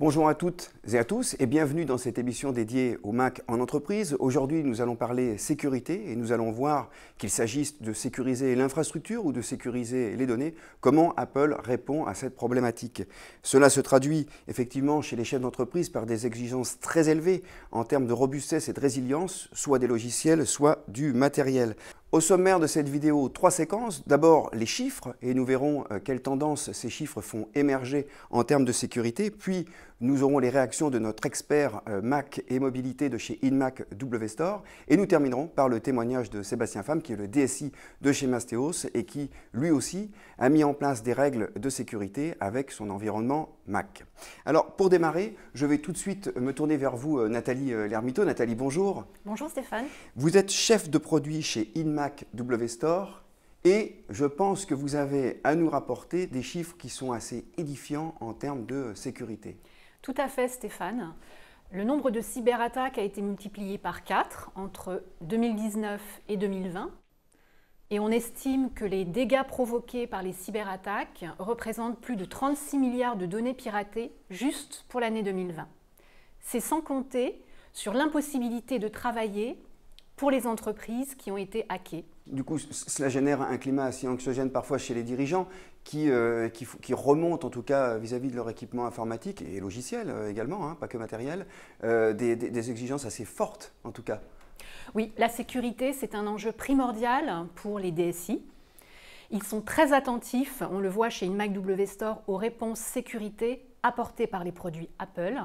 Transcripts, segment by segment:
Bonjour à toutes et à tous et bienvenue dans cette émission dédiée au Mac en entreprise. Aujourd'hui, nous allons parler sécurité et nous allons voir qu'il s'agisse de sécuriser l'infrastructure ou de sécuriser les données, comment Apple répond à cette problématique. Cela se traduit effectivement chez les chefs d'entreprise par des exigences très élevées en termes de robustesse et de résilience, soit des logiciels, soit du matériel. Au sommaire de cette vidéo, 3 séquences. D'abord, les chiffres, et nous verrons quelles tendances ces chiffres font émerger en termes de sécurité. Puis, nous aurons les réactions de notre expert Mac et mobilité de chez InMac WStore. Et nous terminerons par le témoignage de Sébastien Pham, qui est le DSI de chez Mastéos et qui, lui aussi, a mis en place des règles de sécurité avec son environnement Mac. Alors, pour démarrer, je vais tout de suite me tourner vers vous, Nathalie Lermito. Nathalie, bonjour. Bonjour Stéphane. Vous êtes chef de produit chez InMac WStore et je pense que vous avez à nous rapporter des chiffres qui sont assez édifiants en termes de sécurité. Tout à fait Stéphane. Le nombre de cyberattaques a été multiplié par 4 entre 2019 et 2020 et on estime que les dégâts provoqués par les cyberattaques représentent plus de 36 milliards de données piratées juste pour l'année 2020. C'est sans compter sur l'impossibilité de travailler pour les entreprises qui ont été hackées. Du coup, cela génère un climat assez anxiogène parfois chez les dirigeants qui remontent en tout cas vis-à-vis de leur équipement informatique et logiciel également, hein, pas que matériel, des exigences assez fortes en tout cas. Oui, la sécurité c'est un enjeu primordial pour les DSI. Ils sont très attentifs, on le voit chez InMac WStore, aux réponses sécurité apportées par les produits Apple.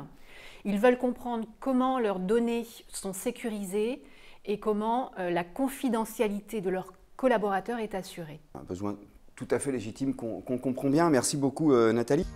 Ils veulent comprendre comment leurs données sont sécurisées et comment la confidentialité de leurs collaborateurs est assurée. Un besoin tout à fait légitime qu'on comprend bien. Merci beaucoup Nathalie.